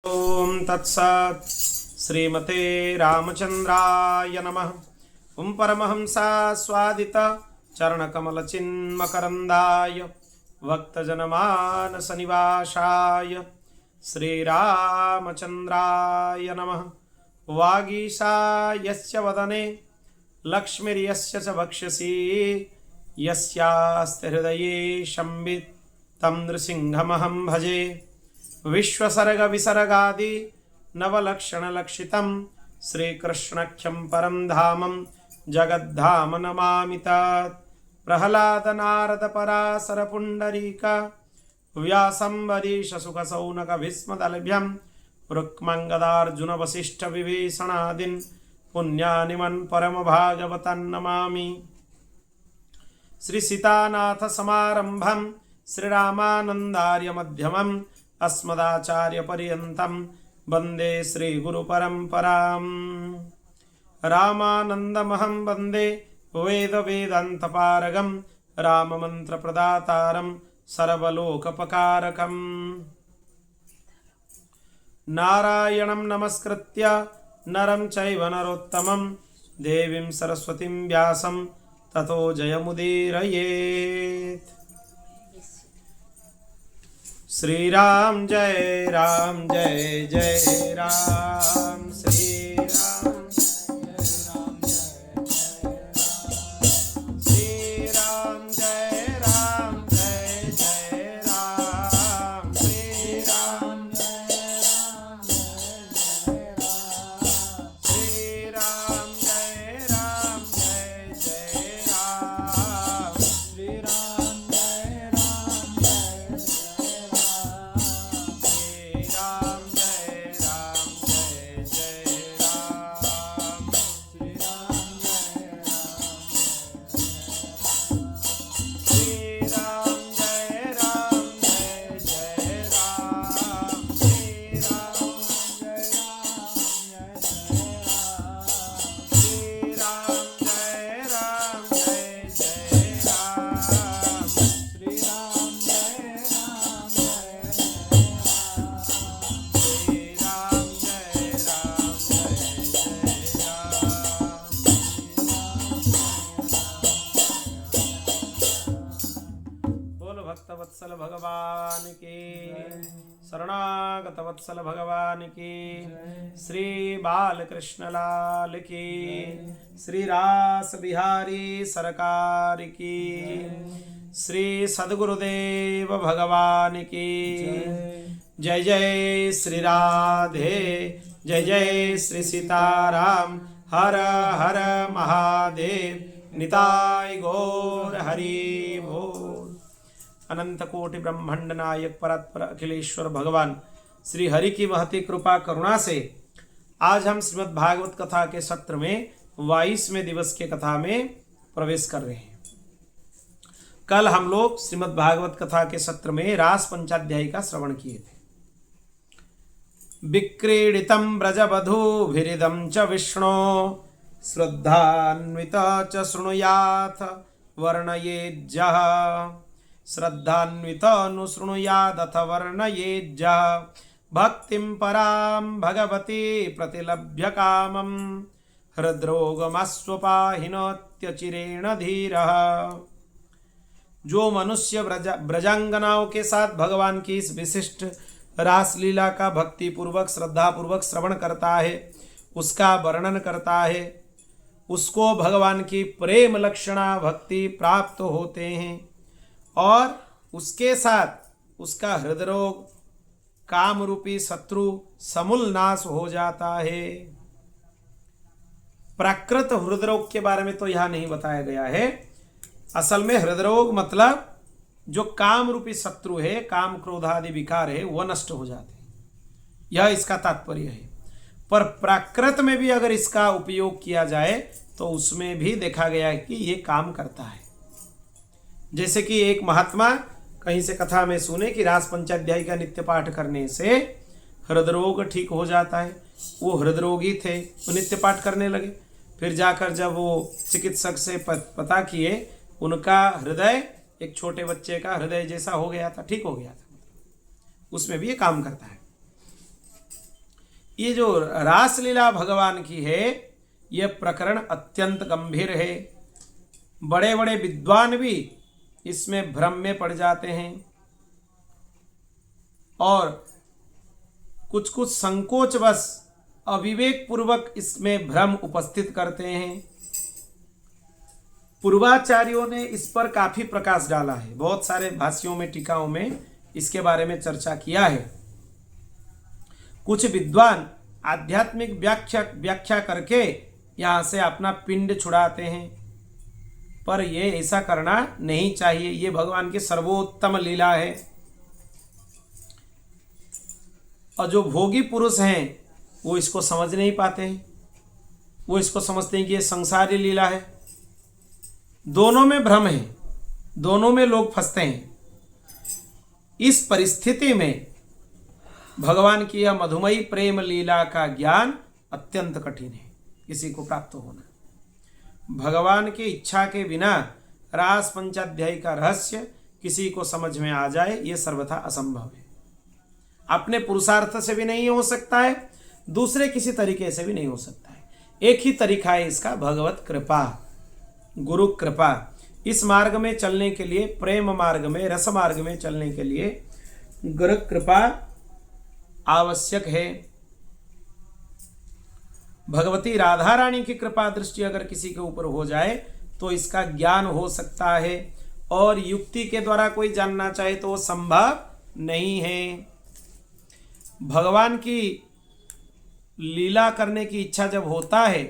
ओम तत्सत् श्रीमते रामचंद्राय नमः। ओम परमहंसा स्वादित चरणकमलचिन्मकरन्दाय भक्तजनमानसनिवासाय श्रीरामचंद्राय नमः। वागीशा यस्य वदने लक्ष्मीर्यस्य च वक्षसि यस्यास्ति हृदये संवित् तं नृसिंहमहं भजे। विश्वसर्ग विसर्गादि नवलक्षणलक्षितं श्रीकृष्णख्यं परं धामं जगद्धाम नमामि तत्। प्रह्लाद नारद पराशर पुण्डरीक व्यासंवरीश सुख सौनक भीष्मदलभ्यं रुक्मङ्गदार्जुन वसिष्ठ विभीषणादीन् पुण्यानिमन् परम भागवतान् नमामि। श्री सीतानाथ समारंभं श्रीरामानन्दार्य मध्यमम् अस्मदाचार्य पर्यन्तं वन्दे श्रीगुरुपरम्परां। रामानन्दमहं वन्दे वेद वेदान्तपारगं राममन्त्रप्रदातारं सर्वलोकपकारकं। नारायणं नमस्कृत्य नरं चैव नरोत्तमं देवीं सरस्वतीं व्यासं ततो जयमुदीरयेत्। श्री राम जय जय राम। श्री राम वत्सल भगवान की, शरणागत वत्सल भगवान की, श्री बालकृष्ण लाल की, श्री रास बिहारी सरकार की, श्री सद्गुरुदेव भगवान की जय। जय श्री राधे, जय जय श्री सीताराम। हर हर महादेव, निताय गौर हरि बोल। अनंत कोटि ब्रह्मांड नायक परात्पर अखिलेश्वर भगवान श्री हरि की महती कृपा करुणा से आज हम श्रीमद् भागवत कथा के सत्र में 22वें दिवस के कथा में प्रवेश कर रहे हैं। कल हम लोग श्रीमद् भागवत कथा के सत्र में रास पंचाध्यायी का श्रवण किए थे। विक्रीडितं ब्रजवधूभिरिदं च विष्णो श्रद्धान्वित च शृणुयाथ वर्णयेज्जः। श्रद्धान्वितनुशृणुयादथ वर्णयेज्जः। भक्तिं परां भगवती प्रतिलभ्य कामं हृद्रोगमस्वपाहिनोत्यचिरेण धीरः। जो मनुष्य ब्रजांगनाओं के साथ भगवान की इस विशिष्ट रासलीला का भक्ति पूर्वक श्रद्धा पूर्वक श्रवण करता है, उसका वर्णन करता है, उसको भगवान की प्रेम लक्षणा भक्ति प्राप्त होते हैं और उसके साथ उसका हृदय रोग काम रूपी शत्रु समूल नाश हो जाता है। प्राकृत हृदय रोग के बारे में तो यहां नहीं बताया गया है। असल में हृदय रोग मतलब जो काम रूपी शत्रु है, काम क्रोध आदि विकार है, वह नष्ट हो जाते हैं, यह इसका तात्पर्य है। पर प्राकृत में भी अगर इसका उपयोग किया जाए तो उसमें भी देखा गया है कि ये काम करता है। जैसे कि एक महात्मा कहीं से कथा में सुने कि रास पंचाध्यायी का नित्य पाठ करने से हृदय रोग ठीक हो जाता है। वो हृदय रोगी थे, वो नित्य पाठ करने लगे। फिर जाकर जब वो चिकित्सक से पता किए, उनका हृदय एक छोटे बच्चे का हृदय जैसा हो गया था, ठीक हो गया था। उसमें भी ये काम करता है। ये जो रासलीला भगवान की है, यह प्रकरण अत्यंत गंभीर है। बड़े बड़े विद्वान भी इसमें भ्रम में पड़ जाते हैं और कुछ कुछ संकोचवश अविवेक पूर्वक इसमें भ्रम उपस्थित करते हैं। पूर्वाचार्यों ने इस पर काफी प्रकाश डाला है, बहुत सारे भाष्यों में, टीकाओं में इसके बारे में चर्चा किया है। कुछ विद्वान आध्यात्मिक व्याख्या करके यहां से अपना पिंड छुड़ाते हैं, पर यह ऐसा करना नहीं चाहिए। ये भगवान की सर्वोत्तम लीला है। और जो भोगी पुरुष हैं वो इसको समझ नहीं पाते हैं, वो इसको समझते हैं कि ये संसारी लीला है। दोनों में भ्रम है, दोनों में लोग फंसते हैं। इस परिस्थिति में भगवान की यह मधुमयी प्रेम लीला का ज्ञान अत्यंत कठिन है किसी को प्राप्त होना। भगवान की इच्छा के बिना रास पंचाध्यायी का रहस्य किसी को समझ में आ जाए, यह सर्वथा असंभव है। अपने पुरुषार्थ से भी नहीं हो सकता है, दूसरे किसी तरीके से भी नहीं हो सकता है। एक ही तरीका है इसका, भगवत कृपा, गुरु कृपा। इस मार्ग में चलने के लिए, प्रेम मार्ग में, रस मार्ग में चलने के लिए गुरु कृपा आवश्यक है। भगवती राधा रानी की कृपा दृष्टि अगर किसी के ऊपर हो जाए तो इसका ज्ञान हो सकता है, और युक्ति के द्वारा कोई जानना चाहे तो वो संभव नहीं है। भगवान की लीला करने की इच्छा जब होता है,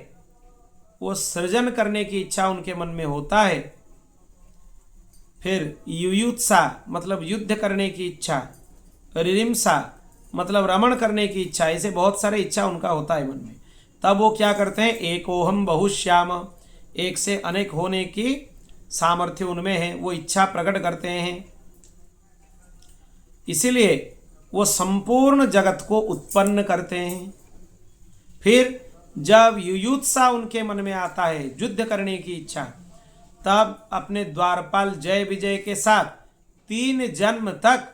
वो सृजन करने की इच्छा उनके मन में होता है, फिर युयुत्सा मतलब युद्ध करने की इच्छा, रिरिम्सा मतलब रमण करने की इच्छा, ऐसे बहुत सारे इच्छा उनका होता है मन में। तब वो क्या करते हैं, एकोहम बहुश्याम, एक से अनेक होने की सामर्थ्य उनमें है, वो इच्छा प्रकट करते हैं। इसीलिए वो संपूर्ण जगत को उत्पन्न करते हैं। फिर जब युयुत्सा उनके मन में आता है, युद्ध करने की इच्छा, तब अपने द्वारपाल जय विजय के साथ 3 जन्म तक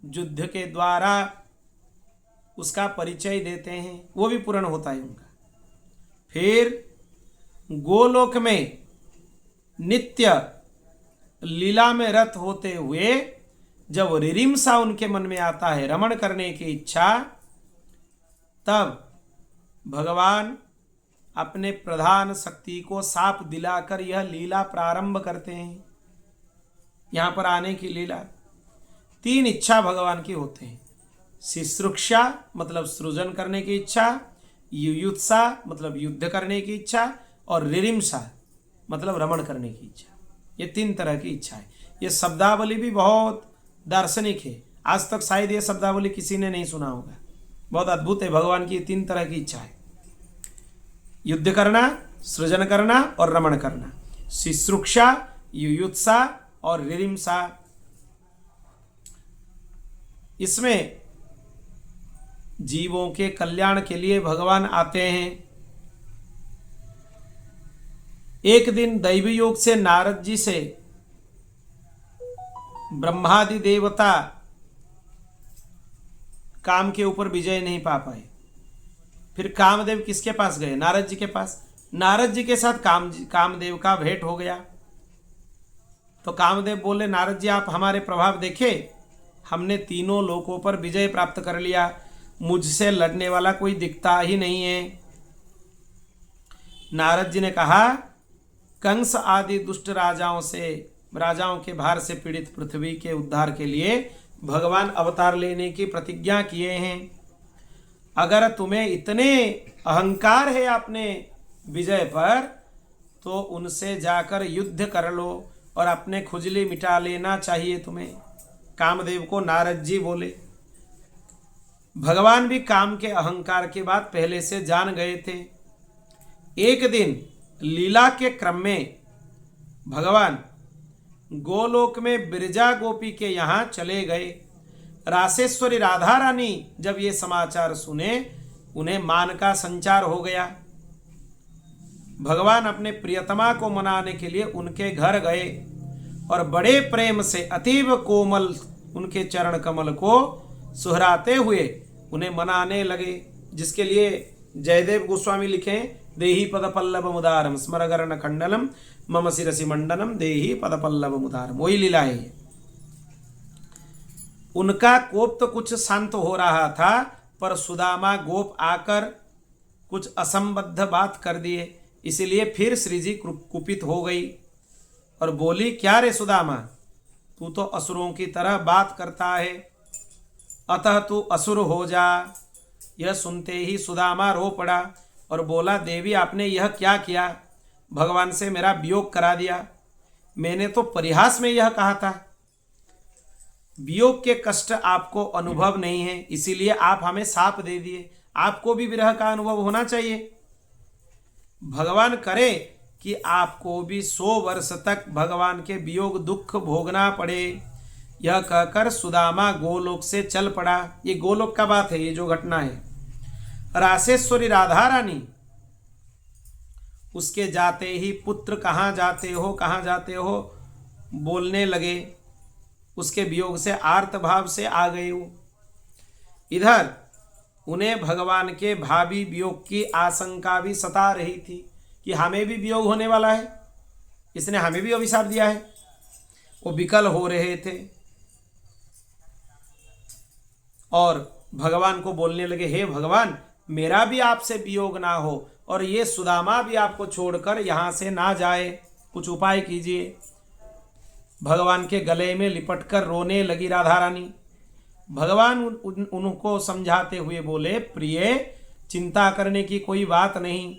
युद्ध के द्वारा उसका परिचय देते हैं, वो भी पूर्ण होता है उनका। फिर गोलोक में नित्य लीला में रत होते हुए जब रिरिम्सा उनके मन में आता है, रमण करने की इच्छा, तब भगवान अपने प्रधान शक्ति को साप दिलाकर यह लीला प्रारंभ करते हैं। यहाँ पर आने की लीला 3 इच्छा भगवान की होते हैं। शुश्रूषा मतलब सृजन करने की इच्छा, युयुत्सा मतलब युद्ध करने की इच्छा, और रिरिम्सा मतलब रमण करने की इच्छा। ये 3 तरह की इच्छा है। ये शब्दावली भी बहुत दार्शनिक है, आज तक शायद ये शब्दावली किसी ने नहीं सुना होगा। बहुत अद्भुत है। भगवान की 3 तरह की इच्छा है, युद्ध करना, सृजन करना और रमण करना। शुश्रूषा, युयुत्सा और रिरिम्सा। इसमें जीवों के कल्याण के लिए भगवान आते हैं। एक दिन दैवी योग से नारद जी से ब्रह्मादि देवता काम के ऊपर विजय नहीं पा पाए। फिर कामदेव किसके पास गए? नारद जी के पास। नारद जी के साथ कामदेव का भेंट हो गया। तो कामदेव बोले, नारद जी आप हमारे प्रभाव देखे, हमने 3 लोकों पर विजय प्राप्त कर लिया, मुझसे लड़ने वाला कोई दिखता ही नहीं है। नारद जी ने कहा, कंस आदि दुष्ट राजाओं के भार से पीड़ित पृथ्वी के उद्धार के लिए भगवान अवतार लेने की प्रतिज्ञा किए हैं। अगर तुम्हें इतने अहंकार है अपने विजय पर, तो उनसे जाकर युद्ध कर लो और अपने खुजली मिटा लेना चाहिए तुम्हें। कामदेव को नारद जी बोले। भगवान भी काम के अहंकार की बात पहले से जान गए थे। एक दिन लीला के क्रम में भगवान गोलोक में बिरजा गोपी के यहाँ चले गए। रासेश्वरी राधा रानी जब ये समाचार सुने, उन्हें मान का संचार हो गया। भगवान अपने प्रियतमा को मनाने के लिए उनके घर गए और बड़े प्रेम से अतीव कोमल उनके चरण कमल को सुहराते हुए उन्हें मनाने लगे। जिसके लिए जयदेव गोस्वामी लिखे देही पद पल्लव मुदारम स्मरगरण खंडलम मम शिरसि मंडनम देही पद पल्लव मुदारम, वही लीला है ये। उनका कोप तो कुछ शांत हो रहा था, पर सुदामा गोप आकर कुछ असंबद्ध बात कर दिए, इसीलिए फिर श्री जी कुपित हो गई और बोली, क्या रे सुदामा, तू तो असुरों की तरह बात करता है, अतः तू असुर हो जा। यह सुनते ही सुदामा रो पड़ा और बोला, देवी आपने यह क्या किया, भगवान से मेरा वियोग करा दिया। मैंने तो परिहास में यह कहा था, वियोग के कष्ट आपको अनुभव नहीं है, इसीलिए आप हमें शाप दे दिए। आपको भी विरह का अनुभव होना चाहिए। भगवान करे कि आपको भी 100 वर्ष तक भगवान के वियोग दुख भोगना पड़े। यह कहकर सुदामा गोलोक से चल पड़ा। ये गोलोक का बात है, ये जो घटना है। रासेश्वरी राधा रानी उसके जाते ही, पुत्र कहाँ जाते हो, कहाँ जाते हो बोलने लगे। उसके वियोग से आर्त भाव से आ गए वो। इधर उन्हें भगवान के भावी वियोग की आशंका भी सता रही थी कि हमें भी वियोग होने वाला है, इसने हमें भी अभिशाप दिया है। वो विकल हो रहे थे और भगवान को बोलने लगे, हे भगवान, मेरा भी आपसे वियोग ना हो और ये सुदामा भी आपको छोड़कर यहाँ से ना जाए, कुछ उपाय कीजिए। भगवान के गले में लिपटकर रोने लगी राधा रानी। भगवान उनको समझाते हुए बोले, प्रिय, चिंता करने की कोई बात नहीं,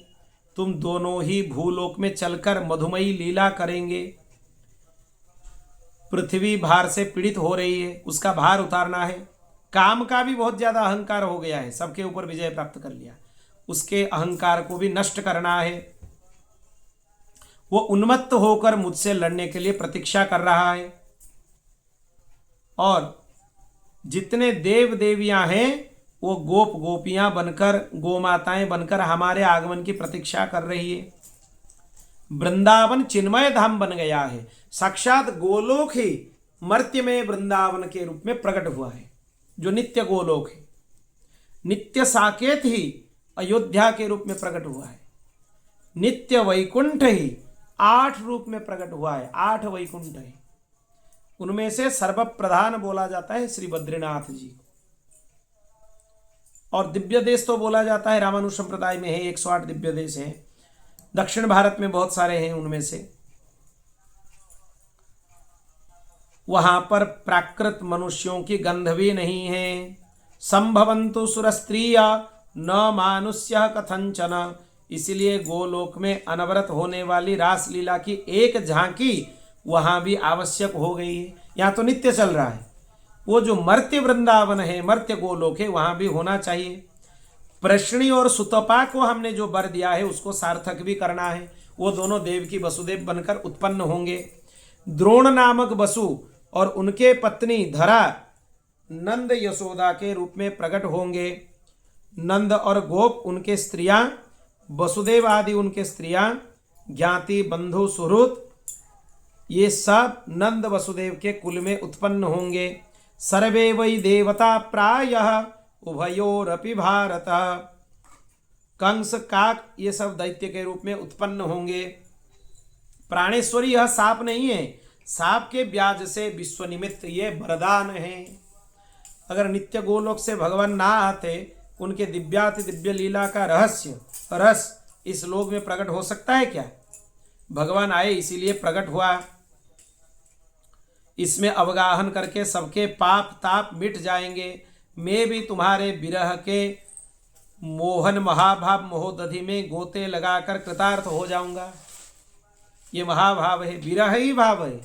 तुम दोनों ही भूलोक में चलकर मधुमयी लीला करेंगे। पृथ्वी भार से पीड़ित हो रही है, उसका भार उतारना है। काम का भी बहुत ज्यादा अहंकार हो गया है, सबके ऊपर विजय प्राप्त कर लिया, उसके अहंकार को भी नष्ट करना है। वो उन्मत्त होकर मुझसे लड़ने के लिए प्रतीक्षा कर रहा है और जितने देव देवियां हैं वो गोप गोपियां बनकर, गोमाताएं बनकर हमारे आगमन की प्रतीक्षा कर रही है। वृंदावन चिन्मय धाम बन गया है, साक्षात गोलोक ही मर्त्य में वृंदावन के रूप में प्रकट हुआ है, जो नित्य गोलोक है। नित्य साकेत ही अयोध्या के रूप में प्रकट हुआ है। नित्य वैकुंठ ही 8 रूप में प्रकट हुआ है, 8 वैकुंठ है। उनमें से सर्वप्रधान बोला जाता है श्री बद्रीनाथ जी को, और दिव्य देश तो बोला जाता है, रामानुज संप्रदाय में है 108 दिव्य देश है। दक्षिण भारत में बहुत सारे हैं, उनमें से वहां पर प्राकृत मनुष्यों की गंध भी नहीं है। संभवंतु सुरस्त्रिया न मानुष्य कथंचन, इसलिए गोलोक में अनवरत होने वाली रासलीला की एक झांकी वहां भी आवश्यक हो गई है। यहाँ तो नित्य चल रहा है, वो जो मर्त्य वृंदावन है, मर्त्य गोलोक है, वहां भी होना चाहिए। प्रश्नी और सुतपा को हमने जो वर दिया है उसको सार्थक भी करना है। वो दोनों देव की वसुदेव बनकर उत्पन्न होंगे। द्रोण नामक वसु और उनके पत्नी धरा नंद यशोदा के रूप में प्रकट होंगे। नंद और गोप उनके स्त्रियां, वसुदेव आदि उनके स्त्रियां, ज्ञाति बंधु सुहृत, ये सब नंद वसुदेव के कुल में उत्पन्न होंगे। सर्वे वै देवता प्रायः उभयोरपि भारत, कंस काक ये सब दैत्य के रूप में उत्पन्न होंगे। प्राणेश्वरी यह साप नहीं है, साप के ब्याज से विश्व निमित्त ये वरदान है। अगर नित्य गोलोक से भगवान ना आते, उनके दिव्याति दिव्य लीला का रहस्य रस इस लोक में प्रकट हो सकता है क्या? भगवान आए इसीलिए प्रकट हुआ। इसमें अवगाहन करके सबके पाप ताप मिट जाएंगे। मैं भी तुम्हारे विरह के मोहन महाभाव मोहदधि में गोते लगाकर कृतार्थ हो जाऊंगा। ये महाभाव है, विरह ही भाव है।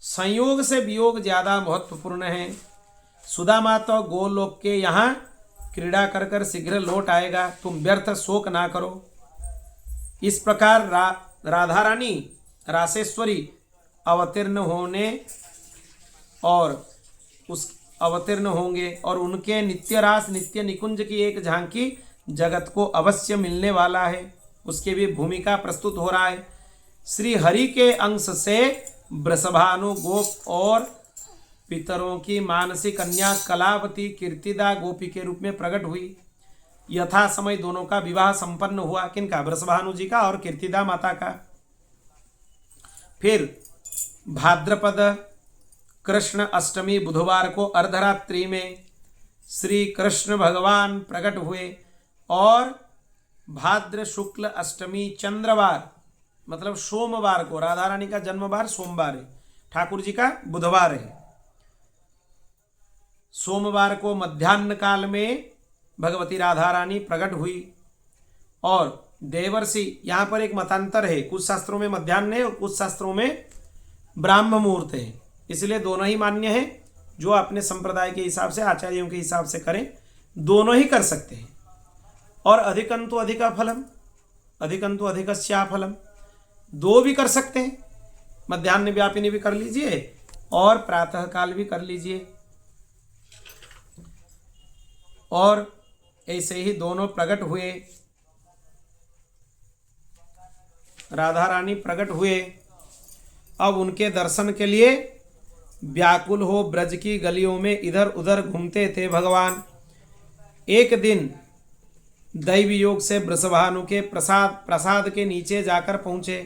संयोग से वियोग ज्यादा महत्वपूर्ण है। सुदामा तो गोलोक के यहाँ क्रीड़ा कर कर शीघ्र लौट आएगा, तुम व्यर्थ शोक ना करो। इस प्रकार राधा रानी रासेश्वरी अवतीर्ण होने और उस अवतीर्ण होंगे और उनके नित्य रास नित्य निकुंज की एक झांकी जगत को अवश्य मिलने वाला है। उसकी भी भूमिका प्रस्तुत हो रहा है। श्री हरि के अंश से वृषभानु गोप और पितरों की मानसी कन्या कलावती कीर्तिदा गोपी के रूप में प्रकट हुई। यथा समय दोनों का विवाह संपन्न हुआ। किनका? वृषभानु जी का और कीर्तिदा माता का। फिर भाद्रपद कृष्ण अष्टमी बुधवार को अर्धरात्रि में श्री कृष्ण भगवान प्रकट हुए और भाद्र शुक्ल अष्टमी चंद्रवार मतलब सोमवार को, राधा रानी का जन्मवार सोमवार है, ठाकुर जी का बुधवार है, सोमवार को मध्याह्न काल में भगवती राधा रानी प्रकट हुई। और देवर्षि, यहाँ पर एक मतांतर है, कुछ शास्त्रों में मध्याह्न है और कुछ शास्त्रों में ब्राह्म मुहूर्त है, इसलिए दोनों ही मान्य है। जो अपने संप्रदाय के हिसाब से, आचार्यों के हिसाब से करें, दोनों ही कर सकते हैं। और अधिकंतु अधिका फलम, अधिकंतु अधिकस्या फलम, दो भी कर सकते हैं। मध्याह्न व्यापिनी भी कर लीजिए और प्रातः काल भी कर लीजिए। और ऐसे ही दोनों प्रकट हुए, राधा रानी प्रकट हुए। अब उनके दर्शन के लिए व्याकुल हो ब्रज की गलियों में इधर उधर घूमते थे भगवान। एक दिन दैवी योग से वृषभानु के प्रसाद के नीचे जाकर पहुंचे।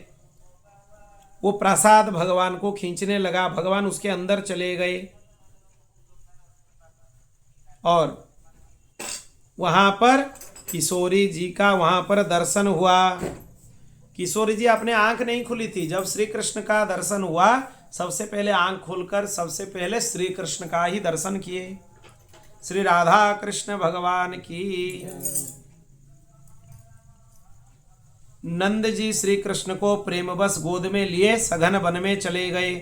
वो प्रसाद भगवान को खींचने लगा, भगवान उसके अंदर चले गए और वहां पर किशोरी जी का वहां पर दर्शन हुआ। किशोरी जी अपने आंख नहीं खुली थी, जब श्री कृष्ण का दर्शन हुआ सबसे पहले आंख खोलकर सबसे पहले श्री कृष्ण का ही दर्शन किए। श्री राधा कृष्ण भगवान की। नंद जी श्री कृष्ण को प्रेमवश गोद में लिए सघन वन में चले गए।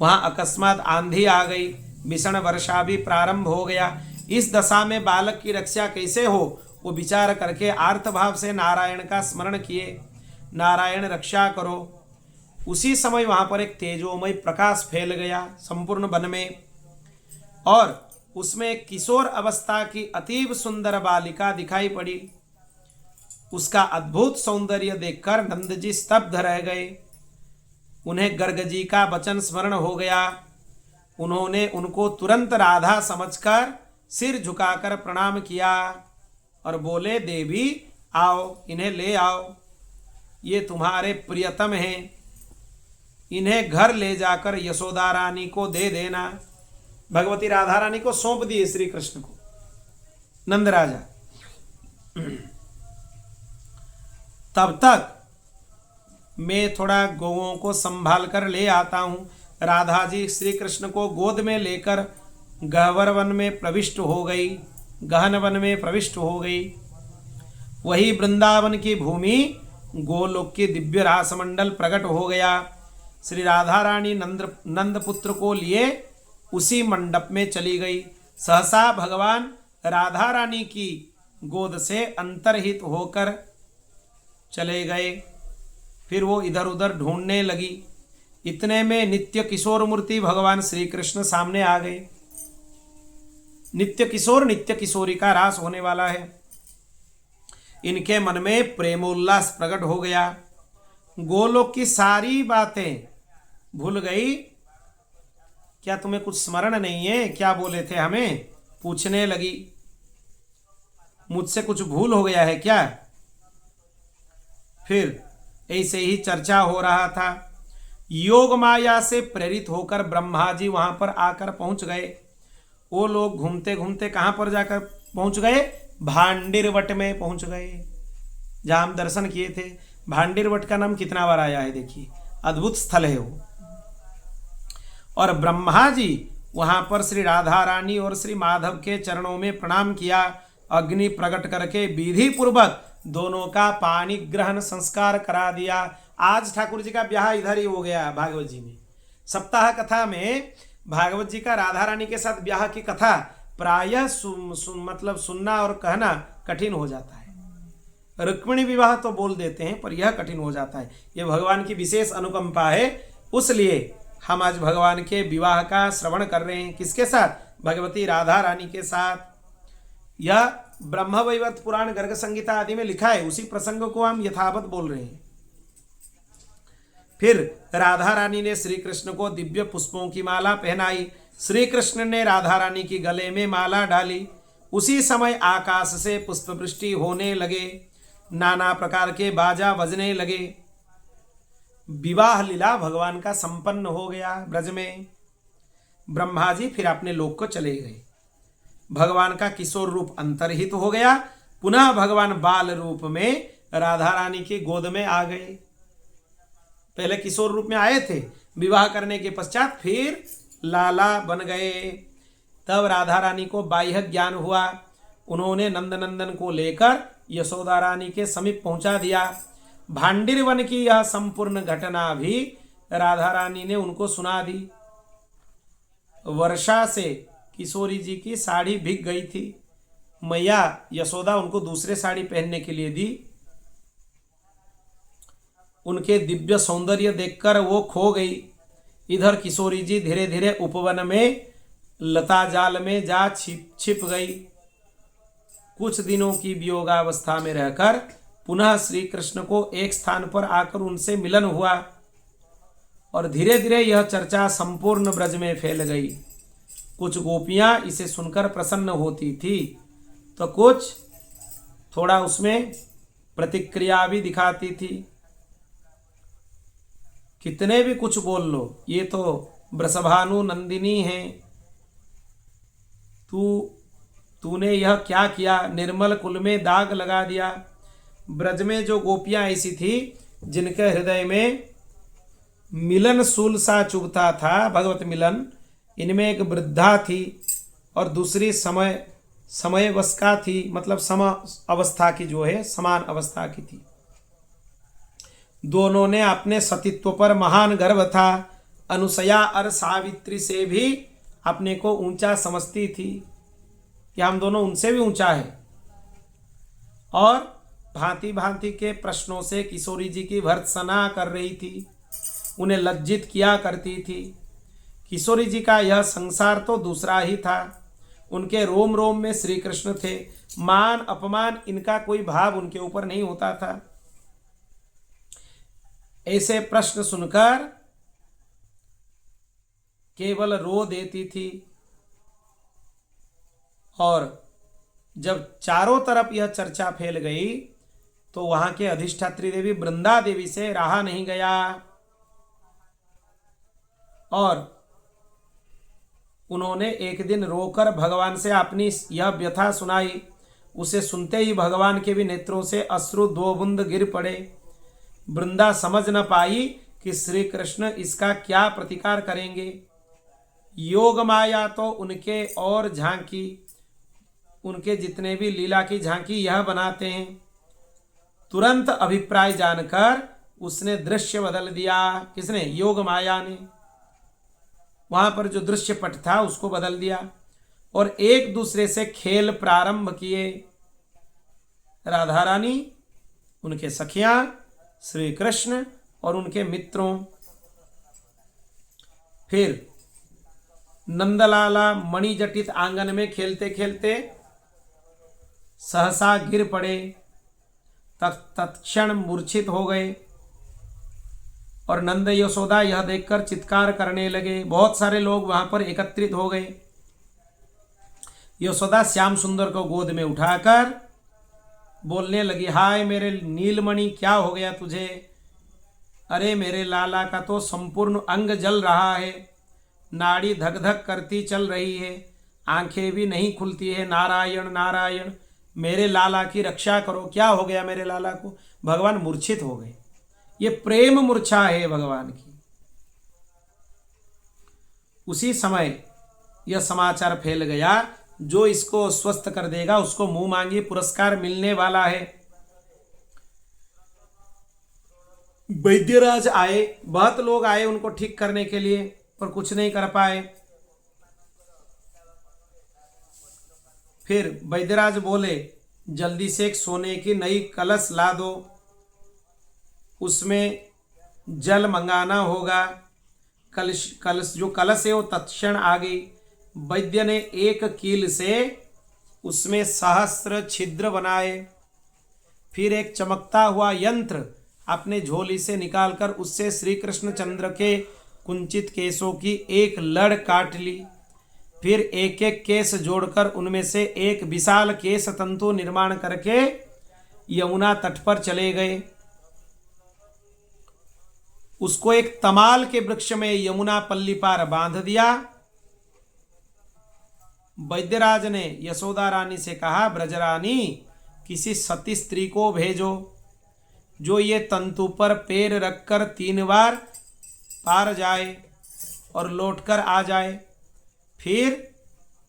वहां अकस्मात आंधी आ गई, भीषण वर्षा भी प्रारंभ हो गया। इस दशा में बालक की रक्षा कैसे हो, वो विचार करके आर्त भाव से नारायण का स्मरण किए, नारायण रक्षा करो। उसी समय वहां पर एक तेजोमय प्रकाश फैल गया संपूर्ण वन में और उसमें एक किशोर अवस्था की अतीब सुंदर बालिका दिखाई पड़ी। उसका अद्भुत सौंदर्य देखकर नंद जी स्तब्ध रह गए। उन्हें गर्ग जी का वचन स्मरण हो गया। उन्होंने उनको तुरंत राधा समझकर सिर झुकाकर प्रणाम किया और बोले, देवी आओ, इन्हें ले आओ, ये तुम्हारे प्रियतम हैं, इन्हें घर ले जाकर यशोदा रानी को दे देना। भगवती राधा रानी को सौंप दिए श्री कृष्ण को नंद राजा। तब तक मैं थोड़ा गौओं को संभाल कर ले आता हूँ। राधा जी श्री कृष्ण को गोद में लेकर गहवर वन में प्रविष्ट हो गई, गहन वन में प्रविष्ट हो गई। वही वृंदावन की भूमि गोलोक की दिव्य रासमंडल प्रकट हो गया। श्री राधा रानी नंद पुत्र को लिए उसी मंडप में चली गई। सहसा भगवान राधा रानी की गोद से अंतर्हित होकर चले गए। फिर वो इधर उधर ढूंढने लगी। इतने में नित्य किशोर मूर्ति भगवान श्री कृष्ण सामने आ गए। नित्य किशोर नित्य किशोरी का रास होने वाला है। इनके मन में प्रेमोल्लास प्रकट हो गया। गोलोक की सारी बातें भूल गई। क्या तुम्हें कुछ स्मरण नहीं है? क्या बोले थे हमें? पूछने लगी, मुझसे कुछ भूल हो गया है क्या? फिर ऐसे ही चर्चा हो रहा था। योग माया से प्रेरित होकर ब्रह्मा जी वहां पर आकर पहुंच गए। वो लोग घूमते घूमते कहां पर जाकर पहुंच गए? भांडिरवट में पहुंच गए, जहां हम दर्शन किए थे। भांडिरवट का नाम कितना बार आया है, देखिए, अद्भुत स्थल है वो। और ब्रह्मा जी वहां पर श्री राधा रानी और श्री माधव के चरणों में प्रणाम किया। अग्नि प्रकट करके विधि पूर्वक दोनों का पानी ग्रहण संस्कार करा दिया। आज ठाकुर जी का ब्याह इधर ही हो गया भागवत जी में। सप्ताह कथा में भागवत जी का राधा रानी के साथ ब्याह की कथा प्रायः मतलब सुनना और कहना कठिन हो जाता है। रुक्मिणी विवाह तो बोल देते हैं, पर यह कठिन हो जाता है। यह भगवान की विशेष अनुकंपा है। उसलिए हम आज भगवान के विवाह का श्रवण कर रहे हैं। किसके साथ? भगवती राधा रानी के साथ। यह ब्रह्मवैवर्त पुराण गर्ग संहिता आदि में लिखा है। उसी प्रसंग को हम यथावत बोल रहे हैं। फिर राधा रानी ने श्री कृष्ण को दिव्य पुष्पों की माला पहनाई। श्री कृष्ण ने राधा रानी की गले में माला डाली। उसी समय आकाश से पुष्पवृष्टि होने लगे, नाना प्रकार के बाजा बजने लगे। विवाह लीला भगवान का संपन्न हो गया ब्रज में। ब्रह्मा जी फिर अपने लोक को चले गए। भगवान का किशोर रूप अंतर्हित हो गया। पुनः भगवान बाल रूप में राधा रानी की गोद में आ गए। पहले किशोर रूप में आए थे, विवाह करने के पश्चात फिर लाला बन गए। तब राधा रानी को बाह्य ज्ञान हुआ। उन्होंने नंदनंदन को लेकर यशोदा रानी के समीप पहुंचा दिया। भांडिर वन की यह संपूर्ण घटना भी राधा रानी ने उनको सुना दी। वर्षा से किशोरी जी की साड़ी भीग गई थी। मैया यशोदा उनको दूसरे साड़ी पहनने के लिए दी। उनके दिव्य सौंदर्य देखकर वो खो गई। इधर किशोरी जी धीरे धीरे उपवन में लता जाल में जा छिप गई। कुछ दिनों की वियोगावस्था में रहकर पुनः श्री कृष्ण को एक स्थान पर आकर उनसे मिलन हुआ और धीरे धीरे यह चर्चा संपूर्ण ब्रज में फैल गई। कुछ गोपियां इसे सुनकर प्रसन्न होती थी तो कुछ थोड़ा उसमें प्रतिक्रिया भी दिखाती थी। कितने भी कुछ बोल लो, ये तो वृषभानु नंदिनी है, तूने यह क्या किया, निर्मल कुल में दाग लगा दिया। ब्रज में जो गोपियां ऐसी थी जिनके हृदय में मिलन सूल सा चुभता था, भगवत मिलन, इनमें एक वृद्धा थी और दूसरी समय वस्का थी, मतलब सम अवस्था की जो है समान अवस्था की थी। दोनों ने अपने सतीत्व पर महान गर्व था। अनुसया और सावित्री से भी अपने को ऊंचा समझती थी कि हम दोनों उनसे भी ऊंचा है। और भांति भांति के प्रश्नों से किशोरी जी की भर्त्सना कर रही थी, उन्हें लज्जित किया करती थी। किशोरी जी का यह संसार तो दूसरा ही था। उनके रोम रोम में श्री कृष्ण थे। मान अपमान इनका कोई भाव उनके ऊपर नहीं होता था। ऐसे प्रश्न सुनकर केवल रो देती थी। और जब चारों तरफ यह चर्चा फैल गई तो वहां के अधिष्ठात्री देवी वृंदा देवी से रहा नहीं गया और उन्होंने एक दिन रोकर भगवान से अपनी यह व्यथा सुनाई। उसे सुनते ही भगवान के भी नेत्रों से अश्रु दो बूंद गिर पड़े। वृंदा समझ न पाई कि श्री कृष्ण इसका क्या प्रतिकार करेंगे। योग माया तो उनके और झांकी, उनके जितने भी लीला की झांकी यह बनाते हैं। तुरंत अभिप्राय जानकर उसने दृश्य बदल दिया। किसने? योग माया ने। वहां पर जो दृश्य पट था उसको बदल दिया और एक दूसरे से खेल प्रारंभ किए। राधा रानी, उनके सखियां, श्री कृष्ण और उनके मित्रों। फिर नंदलाला मणिजटित आंगन में खेलते खेलते सहसा गिर पड़े, तत्क्षण मूर्छित हो गए और नंद यशोदा यह देखकर चित्कार करने लगे। बहुत सारे लोग वहां पर एकत्रित हो गए। यशोदा श्याम सुंदर को गोद में उठाकर बोलने लगी, हाय मेरे नीलमणि, क्या हो गया तुझे? अरे मेरे लाला का तो संपूर्ण अंग जल रहा है, नाड़ी धक धक करती चल रही है, आंखें भी नहीं खुलती है। नारायण नारायण, मेरे लाला की रक्षा करो, क्या हो गया मेरे लाला को? भगवान मूर्छित हो गए। ये प्रेम मूर्छा है भगवान की। उसी समय यह समाचार फैल गया, जो इसको स्वस्थ कर देगा उसको मुंह मांगी पुरस्कार मिलने वाला है। वैद्यराज आए, बहुत लोग आए उनको ठीक करने के लिए, पर कुछ नहीं कर पाए। फिर वैद्यराज बोले, जल्दी से एक सोने की नई कलश ला दो, उसमें जल मंगाना होगा। कलश जो कलश है वो तत्क्षण आ गई। वैद्य ने एक कील से उसमें सहस्त्र छिद्र बनाए। फिर एक चमकता हुआ यंत्र अपने झोली से निकालकर उससे श्री कृष्ण चंद्र के कुंचित केशों की एक लड़ काट ली। फिर एक एक केस जोड़कर उनमें से एक विशाल केस तंतु निर्माण करके यमुना तट पर चले गए। उसको एक तमाल के वृक्ष में यमुना पल्ली पार बांध दिया। वैद्यराज ने यशोदा रानी से कहा, ब्रजरानी किसी सती स्त्री को भेजो जो ये तंतु पर पैर रखकर 3 बार पार जाए और लौटकर आ जाए। फिर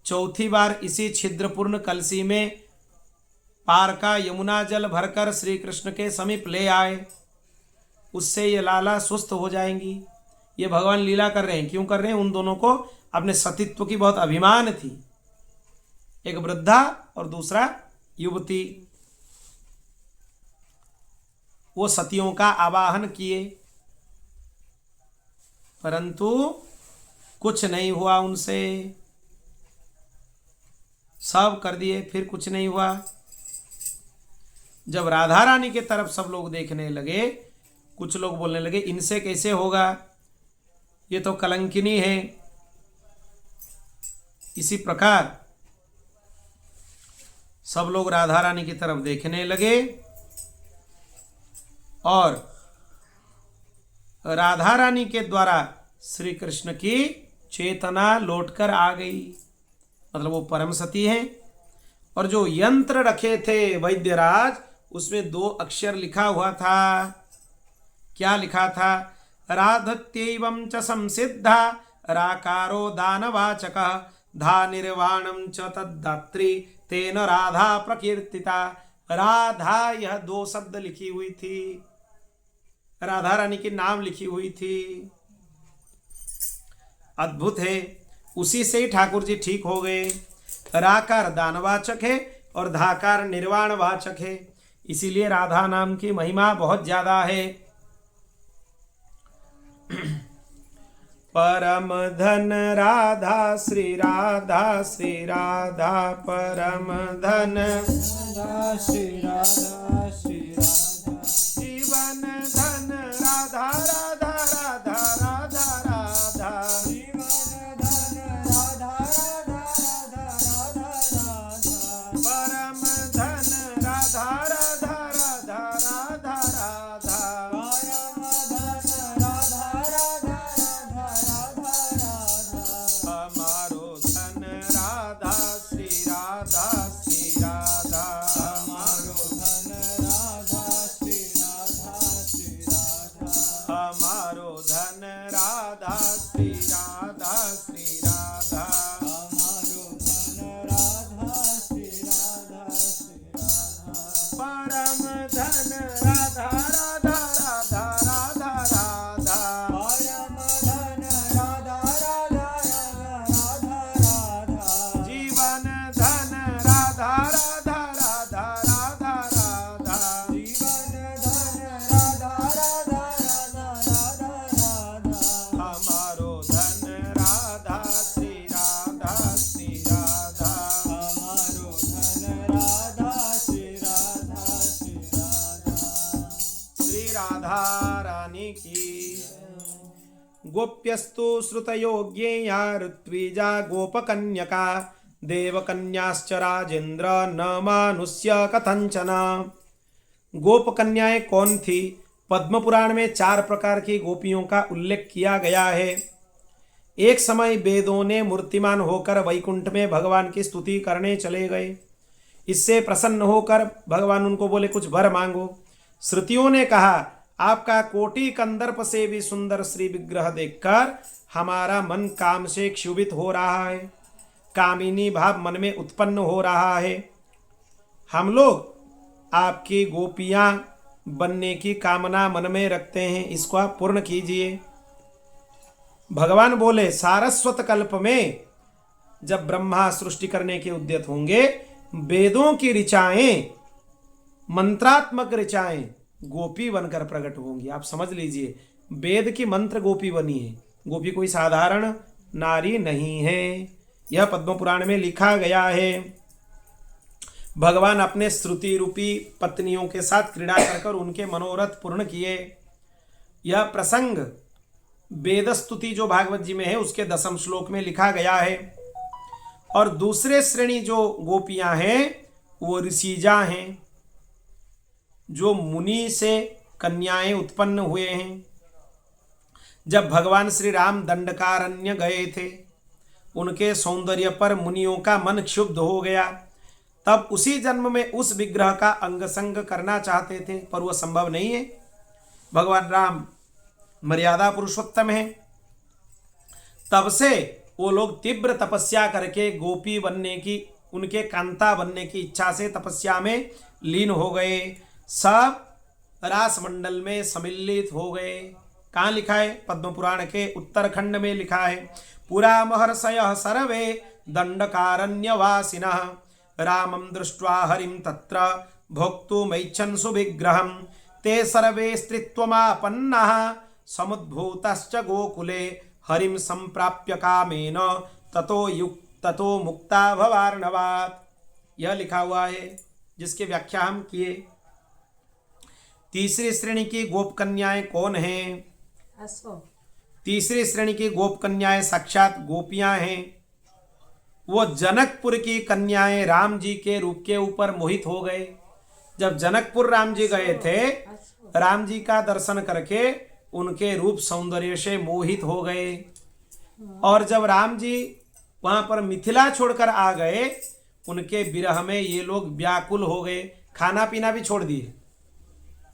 चौथी बार इसी छिद्रपूर्ण कलसी में पार का यमुना जल भरकर श्री कृष्ण के समीप ले आए। उससे ये लाला सुस्त हो जाएंगी। ये भगवान लीला कर रहे हैं। क्यों कर रहे हैं? उन दोनों को अपने सतीत्व की बहुत अभिमान थी। एक वृद्धा और दूसरा युवती। वो सतियों का आवाहन किए, परंतु कुछ नहीं हुआ उनसे। सब कर दिए, फिर कुछ नहीं हुआ। जब राधा रानी के तरफ सब लोग देखने लगे, कुछ लोग बोलने लगे, इनसे कैसे होगा, ये तो कलंकिनी है। इसी प्रकार सब लोग राधा रानी की तरफ देखने लगे और राधा रानी के द्वारा श्री कृष्ण की चेतना लौटकर आ गई। मतलब वो परम सती हैं। और जो यंत्र रखे थे वैद्यराज, उसमें 2 अक्षर लिखा हुआ था। क्या लिखा था? राधत्यैवं च संसिद्धा राकारो दानवाचक धा निर्वाणं च तद्धात्री तेन राधा प्रकीर्तिता। राधा, यह 2 शब्द लिखी हुई थी। राधा रानी के नाम लिखी हुई थी। अद्भुत है। उसी से ही ठाकुर जी ठीक हो गए। राकार दानवाचक है और धाकार निर्वाण वाचक है। इसीलिए राधा नाम की महिमा बहुत ज्यादा है। परम धन राधा श्री राधा, श्री राधा परम धन श्री राधा, श्री राधा जीवन धन राधा, राधा राधा राधा राधा जीवन धन राधा, राधा राधा राधा राधा परम धन राधा, राधा राधा राधा राधा परम धन राधा, राधा हमारो धन राधा श्री राधा, श्री राधा हमारो धन राधा श्री राधा, श्री राधा हमारो धन राधा श्री राधा, श्री राधा हमारो धन राधा श्री राधा, श्री राधा परम धन राधा, राधा राधा राधा राधा परम धन राधा, राधा राधा राधा जीवन धन राधा, राधा राधा राधा राधा जीवन धन राधा, राधा राधा राधा राधा हमारो धन राधा श्री राधा, श्री राधा हमारो धन राधा श्री राधा, श्री राधा श्री राधा रानी की। गोप्यस्तु श्रुतयोग्येया ऋत्विजा गोपकन्यका देवकन्याश्च राजेंद्र न मानुष्य कथंचन। गोपकन्याएं कौन थी? पद्म पुराण में 4 प्रकार की गोपियों का उल्लेख किया गया है। एक समय वेदों ने मूर्तिमान होकर वैकुंठ में भगवान की स्तुति करने चले गए। इससे प्रसन्न होकर भगवान उनको बोले, कुछ वर मांगो। श्रुतियों ने कहा, आपका कोटि कंदर्प से भी सुंदर श्री विग्रह देखकर हमारा मन काम से क्षुभित हो रहा है, कामिनी भाव मन में उत्पन्न हो रहा है। हम लोग आपकी गोपियां बनने की कामना मन में रखते हैं, इसको आप पूर्ण कीजिए। भगवान बोले, सारस्वत कल्प में जब ब्रह्मा सृष्टि करने के उद्यत होंगे, वेदों की ऋचाएं, मंत्रात्मक ऋचाएं गोपी बनकर प्रकट होंगी। आप समझ लीजिए, वेद की मंत्र गोपी बनी है। गोपी कोई साधारण नारी नहीं है। यह पद्म पुराण में लिखा गया है। भगवान अपने श्रुति रूपी पत्नियों के साथ क्रीड़ा कर उनके मनोरथ पूर्ण किए। यह प्रसंग वेद स्तुति जो भागवत जी में है उसके 10वें श्लोक में लिखा गया है। और दूसरे श्रेणी जो गोपियां हैं वो ऋषिजा हैं, जो मुनि से कन्याएं उत्पन्न हुए हैं। जब भगवान श्री राम दंडकारण्य गए थे, उनके सौंदर्य पर मुनियों का मन क्षुब्ध हो गया। तब उसी जन्म में उस विग्रह का अंग संग करना चाहते थे, पर वह संभव नहीं है। भगवान राम मर्यादा पुरुषोत्तम है। तब से वो लोग तीव्र तपस्या करके गोपी बनने की, उनके कांता बनने की इच्छा से तपस्या में लीन हो गए। सब रास मंडल में सम्मिलित हो गए। कहाँ लिखा है? पद्म पुराण के उत्तरखंड में लिखा है। पुरा महर्षयः सर्वे दंडकारण्यवासिनः रामं दृष्ट्वा हरिं तत्र भोक्तुमैच्छन्सु विग्रहं ते सर्वे स्त्रीत्वमापन्नाः समुद्भूतश्च गोकुले हरिं संप्राप्य कामेन ततो मुक्ता भवार्णवात्। यह लिखा हुआ है, जिसकी व्याख्या हम किए। तीसरी श्रेणी की गोप कन्याएं कौन हैं? तीसरी श्रेणी की गोप कन्याएं साक्षात गोपियां हैं। वो जनकपुर की कन्याएं राम जी के रूप के ऊपर मोहित हो गए। जब जनकपुर राम जी गए थे, राम जी का दर्शन करके उनके रूप सौंदर्य से मोहित हो गए। और जब राम जी वहां पर मिथिला छोड़कर आ गए, उनके विरह में ये लोग व्याकुल हो गए, खाना पीना भी छोड़ दिए।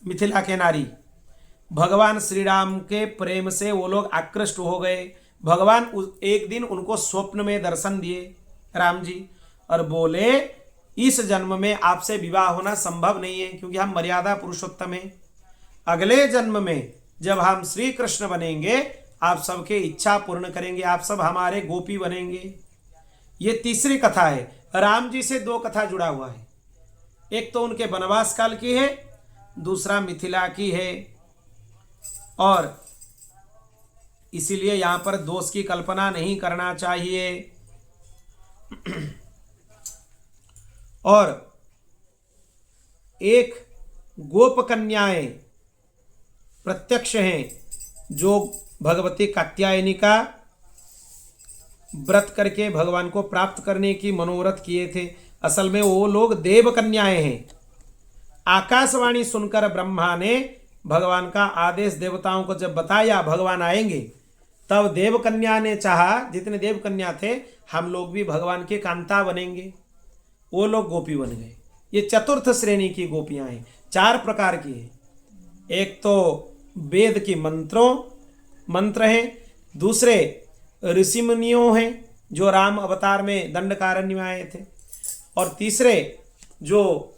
मिथिला के नारी भगवान श्री राम के प्रेम से वो लोग आकृष्ट हो गए। भगवान एक दिन उनको स्वप्न में दर्शन दिए राम जी, और बोले इस जन्म में आपसे विवाह होना संभव नहीं है, क्योंकि हम मर्यादा पुरुषोत्तम हैं। अगले जन्म में जब हम श्री कृष्ण बनेंगे, आप सबके इच्छा पूर्ण करेंगे, आप सब हमारे गोपी बनेंगे। ये तीसरी कथा है। राम जी से दो कथा जुड़ा हुआ है, एक तो उनके वनवास काल की है, दूसरा मिथिला की है। और इसीलिए यहां पर दोष की कल्पना नहीं करना चाहिए। और एक गोप कन्याएं प्रत्यक्ष हैं, जो भगवती कात्यायनी का व्रत करके भगवान को प्राप्त करने की मनोरथ किए थे। असल में वो लोग देव कन्याएं हैं। आकाशवाणी सुनकर ब्रह्मा ने भगवान का आदेश देवताओं को जब बताया भगवान आएंगे, तब देव कन्या ने चाहा, जितने देव कन्या थे, हम लोग भी भगवान के कांता बनेंगे। वो लोग गोपी बन गए। ये चतुर्थ श्रेणी की गोपियां हैं, 4 प्रकार की है। एक तो वेद की मंत्र हैं, दूसरे ऋषि मुनियों हैं जो राम अवतार में दंडकारण्य में आए थे, और तीसरे जो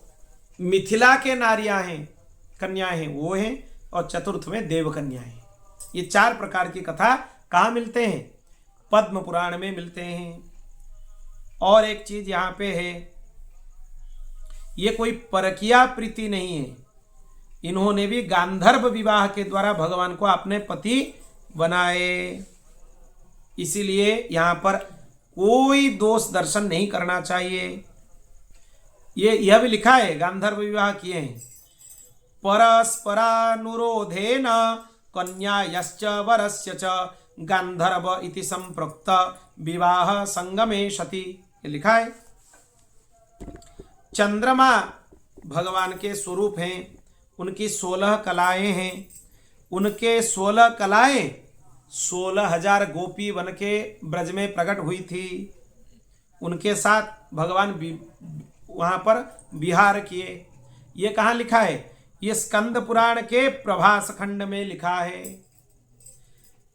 मिथिला के नारियां हैं, कन्याएं हैं, वो हैं, और चतुर्थ में देव कन्या हैं। ये 4 प्रकार की कथा कहाँ मिलते हैं? पद्म पुराण में मिलते हैं। और एक चीज यहाँ पे है, ये कोई परकिया प्रीति नहीं है। इन्होंने भी गांधर्व विवाह के द्वारा भगवान को अपने पति बनाए। इसीलिए यहाँ पर कोई दोष दर्शन नहीं करना चाहिए। यह भी लिखा है, गांधर्व विवाह किए हैं। परस्परानुरोधेन कन्यायश्च वरस्य च गांधर्व इति संप्रोक्त विवाह संगमे सति। लिखा है। चंद्रमा भगवान के स्वरूप हैं, उनकी 16 कलाएं हैं। उनके 16 कलाएं 16,000 गोपी बन के ब्रज में प्रकट हुई थी। उनके साथ भगवान वहां पर विहार किए। ये कहाँ लिखा है? ये स्कंद पुराण के प्रभास खंड में लिखा है।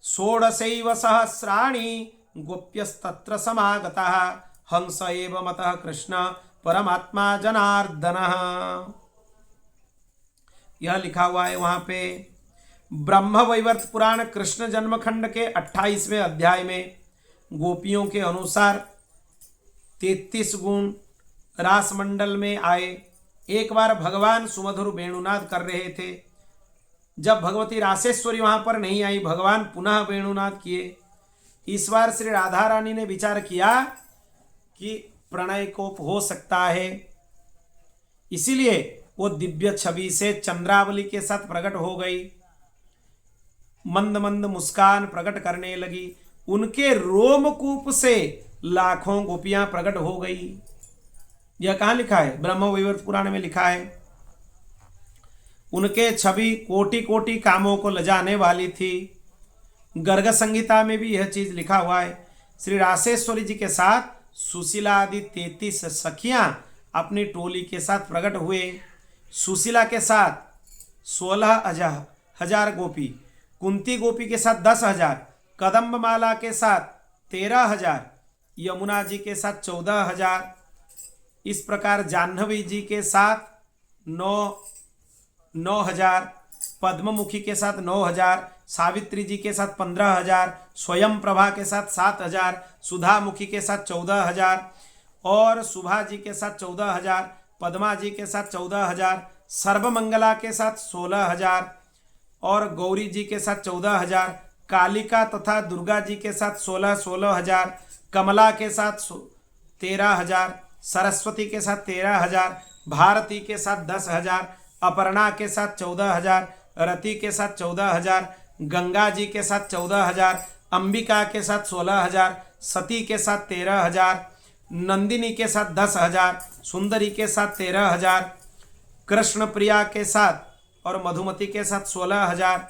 16 सहस्राणि गोप्यस्तत्र समागतः हंस एव मतः कृष्ण परमात्मा जनार्दनः। यह लिखा हुआ है वहां पे। ब्रह्म वैवर्त पुराण कृष्ण जन्मखंड के 28वें अध्याय में गोपियों के अनुसार 33 गुण रास मंडल में आए। एक बार भगवान सुमधुर वेणुनाद कर रहे थे। जब भगवती रासेश्वरी वहां पर नहीं आई, भगवान पुनः वेणुनाद किए। इस बार श्री राधा रानी ने विचार किया कि प्रणय कोप हो सकता है, इसीलिए वो दिव्य छवि से चंद्रावली के साथ प्रकट हो गई। मंद मंद मुस्कान प्रकट करने लगी। उनके रोमकूप से लाखों गोपियां प्रकट हो गई। यह कहाँ लिखा है? ब्रह्म वैवर्त पुराण में लिखा है। उनके छवि कोटि कोटि कामों को लजाने वाली थी। गर्ग संहिता में भी यह चीज लिखा हुआ है। श्री रासेश्वरी जी के साथ सुशीला आदि 33 सखियां अपनी टोली के साथ प्रकट हुए। सुशीला के साथ 16,000 गोपी, कुंती गोपी के साथ 10,000, कदम्ब माला के साथ 13,000, यमुना जी के साथ 14,000, इस प्रकार जाह्नवी जी के साथ 9,000, पद्ममुखी के साथ 9,000, सावित्री जी के साथ 15,000, स्वयं प्रभा के साथ 7,000, सुधामुखी के साथ 14,000 और सुभा जी के साथ 14,000, पद्मा जी के साथ 14,000, सर्वमंगला के साथ 16,000 और गौरी जी के साथ 14,000, कालिका तथा दुर्गा जी के साथ 16,000, कमला के साथ 13,000, सरस्वती के साथ 13,000, भारती के साथ 10,000, अपर्णा के साथ 14,000, रति के साथ 14,000, गंगा जी के साथ 14,000, अंबिका के साथ 16,000, सती के साथ 13,000, नंदिनी के साथ 10,000, सुंदरी के साथ 13,000, कृष्ण प्रिया के साथ और मधुमती के साथ 16,000,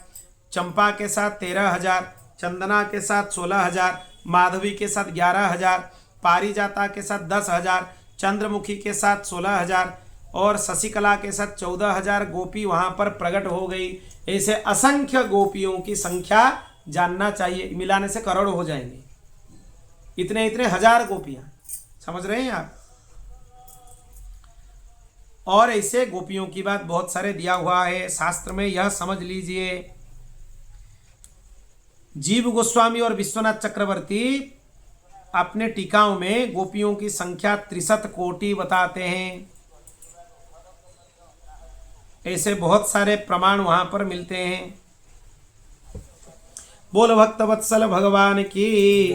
चंपा के साथ 13,000, चंदना के साथ 16,000, माधवी के साथ 11,000, पारिजाता के साथ 10,000, चंद्रमुखी के साथ 16,000 और शशिकला के साथ 14,000 गोपी वहां पर प्रकट हो गई। ऐसे असंख्य गोपियों की संख्या जानना चाहिए, मिलाने से करोड़ हो जाएंगे। इतने इतने हजार गोपियां, समझ रहे हैं आप? और ऐसे गोपियों की बात बहुत सारे दिया हुआ है शास्त्र में, यह समझ लीजिए। जीव गोस्वामी और विश्वनाथ चक्रवर्ती अपने टीकाओं में गोपियों की संख्या 63 कोटि बताते हैं। ऐसे बहुत सारे प्रमाण वहां पर मिलते हैं। बोल भक्त वत्सल भगवान की,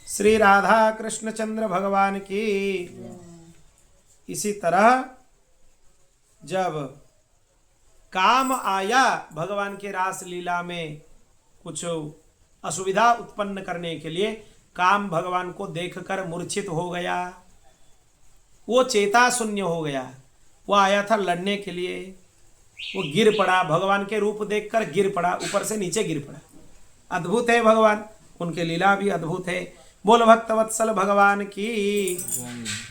श्री राधा कृष्ण चंद्र भगवान की। इसी तरह जब काम आया भगवान के रास लीला में कुछ असुविधा उत्पन्न करने के लिए, काम भगवान को देखकर मूर्छित हो गया, वो चेता शून्य हो गया। वो आया था लड़ने के लिए, वो गिर पड़ा, भगवान के रूप देखकर गिर पड़ा, ऊपर से नीचे गिर पड़ा। अद्भुत है भगवान, उनके लीला भी अद्भुत है। बोल भक्त वत्सल भगवान की।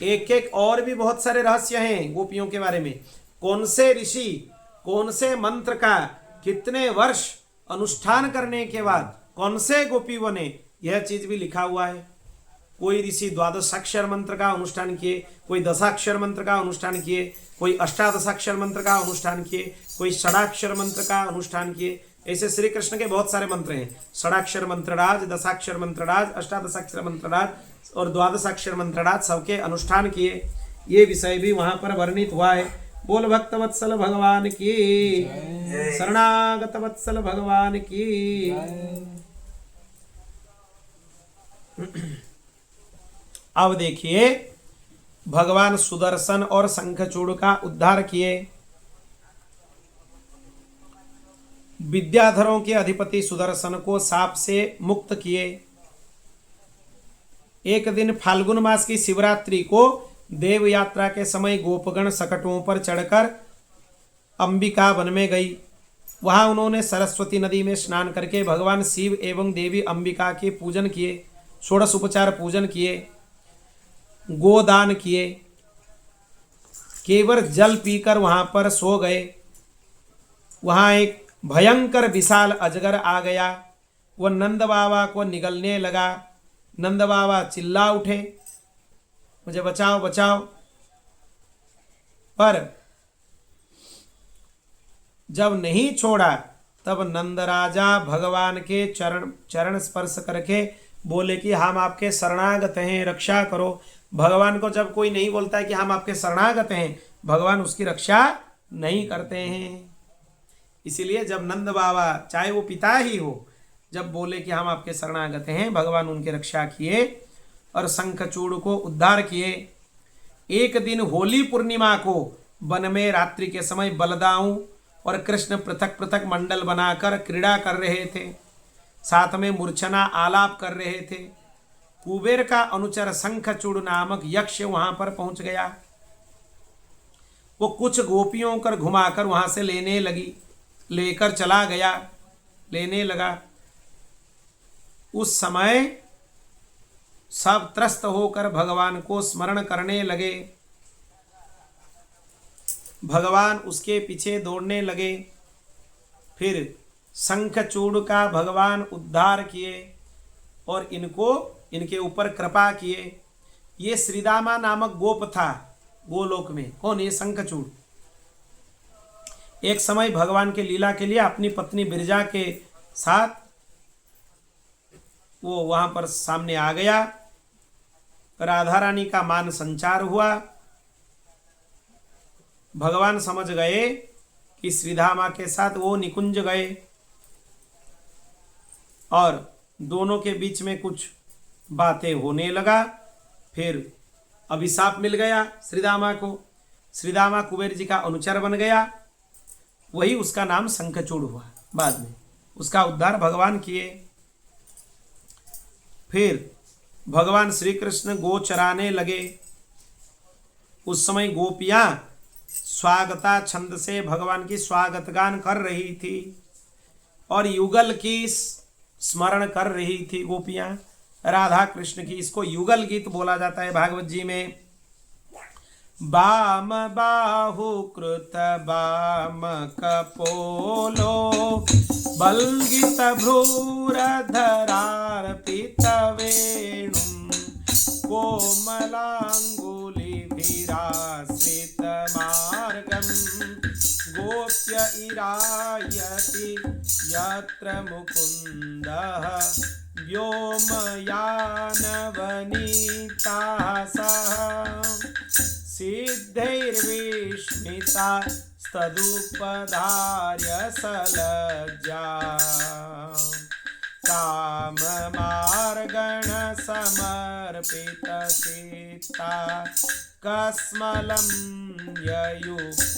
एक एक और भी बहुत सारे रहस्य हैं गोपियों के बारे में। कौन से ऋषि कौन से मंत्र का कितने वर्ष अनुष्ठान करने के बाद कौन से गोपी बने, यह चीज भी लिखा हुआ है। कोई ऋषि 12 मंत्र का अनुष्ठान किए, कोई 10 मंत्र का अनुष्ठान किए, कोई 18 मंत्र का अनुष्ठान किए, कोई 6 मंत्र का अनुष्ठान किए। ऐसे श्री कृष्ण के बहुत सारे मंत्र हैं। 6 मंत्रराज, 10 मंत्रराज, 18 मंत्रराज और 12 मंत्रराज, सबके अनुष्ठान किए। ये विषय भी वहां पर वर्णित हुआ है। बोल भक्त वत्सल भगवान की, शरणागत वत्सल भगवान की। अब देखिए, भगवान सुदर्शन और शंखचूड़ का उद्धार किए। विद्याधरों के अधिपति सुदर्शन को साप से मुक्त किए। एक दिन फाल्गुन मास की शिवरात्रि को देव यात्रा के समय गोपगण सकटों पर चढ़कर अंबिका वन में गई। वहां उन्होंने सरस्वती नदी में स्नान करके भगवान शिव एवं देवी अंबिका के पूजन किए, षोडशोपचार पूजन किए, गोदान किए। केवल जल पीकर वहां पर सो गए। वहां एक भयंकर विशाल अजगर आ गया। वह नंद बाबा को निगलने लगा। नंद बाबा चिल्ला उठे, मुझे बचाओ बचाओ। पर जब नहीं छोड़ा तब नंद राजा भगवान के चरण स्पर्श करके बोले कि हम आपके शरणागत हैं, रक्षा करो। भगवान को जब कोई नहीं बोलता है कि हम आपके शरणागत हैं, भगवान उसकी रक्षा नहीं करते हैं। इसीलिए जब नंद बाबा, चाहे वो पिता ही हो, जब बोले कि हम आपके शरणागत हैं, भगवान उनकी रक्षा किए और शंखचूड़ को उद्धार किए। एक दिन होली पूर्णिमा को वन में रात्रि के समय बलदाऊ और कृष्ण पृथक पृथक मंडल बनाकर क्रीड़ा कर रहे थे, साथ में मूर्छना आलाप कर रहे थे। कुबेर का अनुचर शंखचूड़ नामक यक्ष वहां पर पहुंच गया। वो कुछ गोपियों कर घुमाकर वहां से लेकर चला गया, लेने लगा। उस समय सब त्रस्त होकर भगवान को स्मरण करने लगे। भगवान उसके पीछे दौड़ने लगे। फिर शंखचूड़ का भगवान उद्धार किए और इनके ऊपर कृपा किए। ये श्रीदामा नामक गोप था गोलोक में। कौन? ये शंखचूड़। एक समय भगवान के लीला के लिए अपनी पत्नी बिरजा के साथ वो वहां पर सामने आ गया। राधा रानी का मान संचार हुआ। भगवान समझ गए कि श्रीधामा के साथ वो निकुंज गए और दोनों के बीच में कुछ बातें होने लगा। फिर अभिशाप मिल गया श्रीदामा को। श्रीदामा कुबेर जी का अनुचर बन गया। वही उसका नाम शंखचूड़ हुआ। बाद में उसका उद्धार भगवान किए। फिर भगवान श्री कृष्ण गो चराने लगे। उस समय गोपियां स्वागता छंद से भगवान की स्वागत गान कर रही थी और युगल की स्मरण कर रही थी गोपियां राधा कृष्ण की। इसको युगल गीत बोला जाता है भागवत जी में। बाम बाहु कृत बाम कपोलो बल्गित भ्रूरधरार्पित वेणुं कोमलांगुलिभिराश्रित मार्गं गोप्य इरायति यत्र मुकुन्दः व्योमयानवनीताः सह सिद्धैर्विस्मिता तदुपधार्य सलज्जा काममार्गण समर्पितचित्ता कस्मलं ययुरपस्मृतनिभ्यः।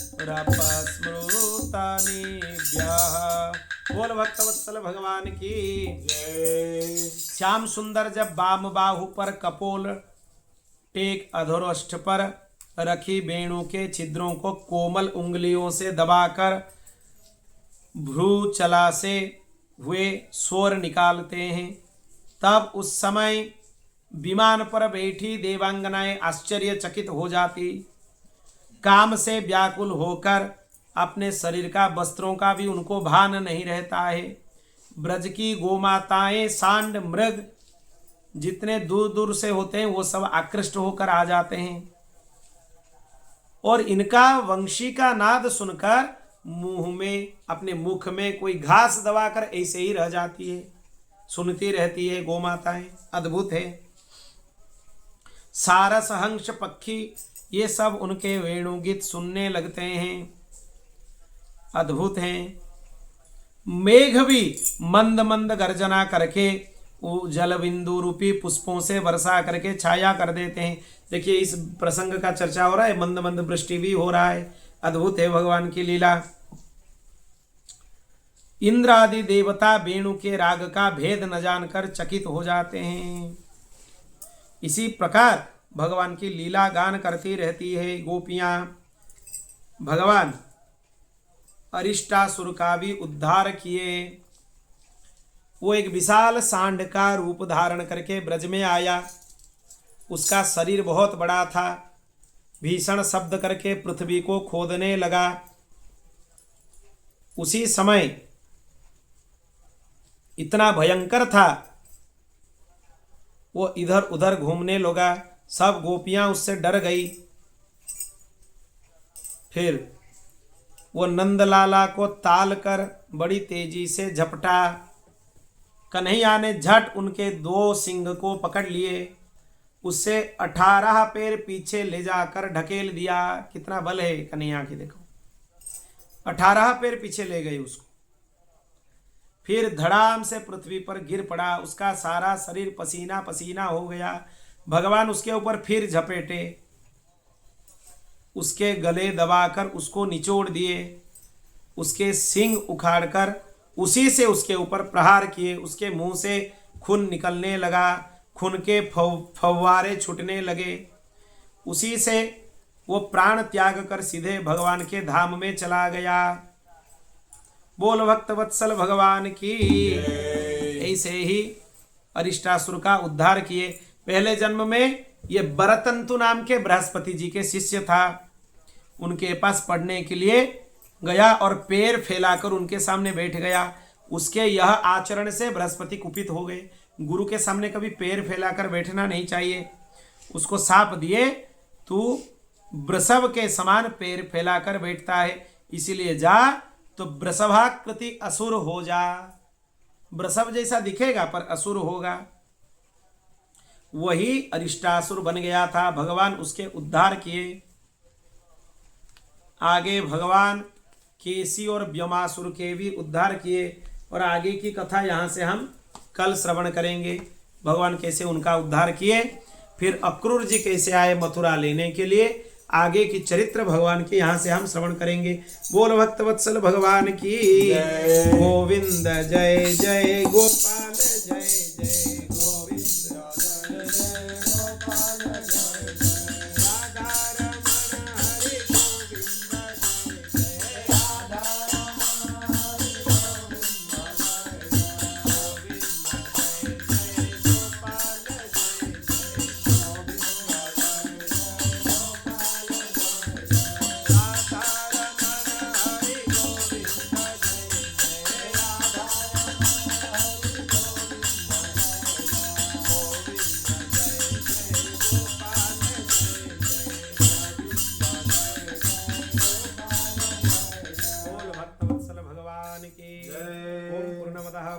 बोल भक्तवत्सल भगवान की जय। श्याम सुंदर जब वाम बाहु पर कपोल टेक अधोष्ठ पर रखी वेणु के छिद्रों को कोमल उंगलियों से दबाकर भ्रू चला से हुए स्वर निकालते हैं, तब उस समय विमान पर बैठी देवांगनाएं आश्चर्यचकित हो जाती। काम से व्याकुल होकर अपने शरीर का वस्त्रों का भी उनको भान नहीं रहता है। ब्रज की गोमाताएं सांड मृग जितने दूर दूर से होते हैं वो सब आकृष्ट होकर आ जाते हैं और इनका वंशी का नाद सुनकर मुंह में अपने मुख में कोई घास दबाकर ऐसे ही रह जाती है, सुनती रहती है गोमाताएं। अद्भुत है। सारस हंस पक्षी ये सब उनके वेणुगीत सुनने लगते हैं। अद्भुत हैं। मेघ भी मंद मंद गर्जना करके जल बिंदु रूपी पुष्पों से वर्षा करके छाया कर देते हैं। देखिए इस प्रसंग का चर्चा हो रहा है, मंद मंद वृष्टि भी हो रहा है। अद्भुत है भगवान की लीला। इंद्र आदि देवता वेणु के राग का भेद न जानकर चकित हो जाते हैं। इसी प्रकार भगवान की लीला गान करती रहती है गोपियां। भगवान अरिष्टासुर का भी उद्धार किए। वो एक विशाल सांड का रूप धारण करके ब्रज में आया। उसका शरीर बहुत बड़ा था। भीषण शब्द करके पृथ्वी को खोदने लगा। उसी समय इतना भयंकर था, वो इधर उधर घूमने लगा। सब गोपियां उससे डर गई। फिर वो नंदलाला को ताल कर बड़ी तेजी से झपटा। कन्हैया ने झट उनके 2 सिंग को पकड़ लिए। उससे 18 पैर पीछे ले जाकर ढकेल दिया। कितना बल है कन्हैया की, देखो 18 पैर पीछे ले गए उसको। फिर धड़ाम से पृथ्वी पर गिर पड़ा। उसका सारा शरीर पसीना पसीना हो गया। भगवान उसके ऊपर फिर झपेटे। उसके गले दबाकर उसको निचोड़ दिए। उसके सींग उखाड़कर उसी से उसके ऊपर प्रहार किए। उसके मुंह से खून निकलने लगा। खून के फव्वारे छूटने लगे। उसी से वो प्राण त्याग कर सीधे भगवान के धाम में चला गया। बोल भक्त वत्सल भगवान की। ऐसे ही अरिष्टासुर का उद्धार किए। पहले जन्म में ये बरतंतु नाम के बृहस्पति जी के शिष्य था। उनके पास पढ़ने के लिए गया और पैर फैलाकर उनके सामने बैठ गया। उसके यह आचरण से बृहस्पति कुपित हो गए। गुरु के सामने कभी पैर फैलाकर बैठना नहीं चाहिए। उसको साप दिए, तू वृषभ के समान पैर फैलाकर बैठता है, इसीलिए जा तो वृषभाकृति असुर हो जा। वृषभ जैसा दिखेगा पर असुर होगा। वही अरिष्टासुर बन गया था। भगवान उसके उद्धार किए। आगे भगवान केसी और व्योमासुर के भी उद्धार किए और आगे की कथा यहाँ से हम कल श्रवण करेंगे। भगवान कैसे उनका उद्धार किए, फिर अक्रूर जी कैसे आए मथुरा लेने के लिए, आगे की चरित्र भगवान की यहाँ से हम श्रवण करेंगे। बोल भक्त वत्सल भगवान की। गोविंद जय जय गोपाल जय जय गोविंद जय जय गोपाल जय जय राधा रमण हरि गोविंद जय जय राधा रमण हरि गोविंद जय जय गोविंद जय जय गोपाल जय जय गोविंद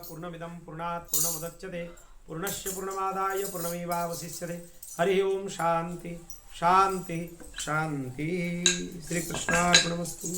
पूर्णमिदं पूर्णात् पूर्णमुदच्यते पूर्णस्य पूर्णमादाय पूर्णमेवावशिष्यते। हरि ओम शांति शांति शांति। श्री कृष्णार्पणमस्तु।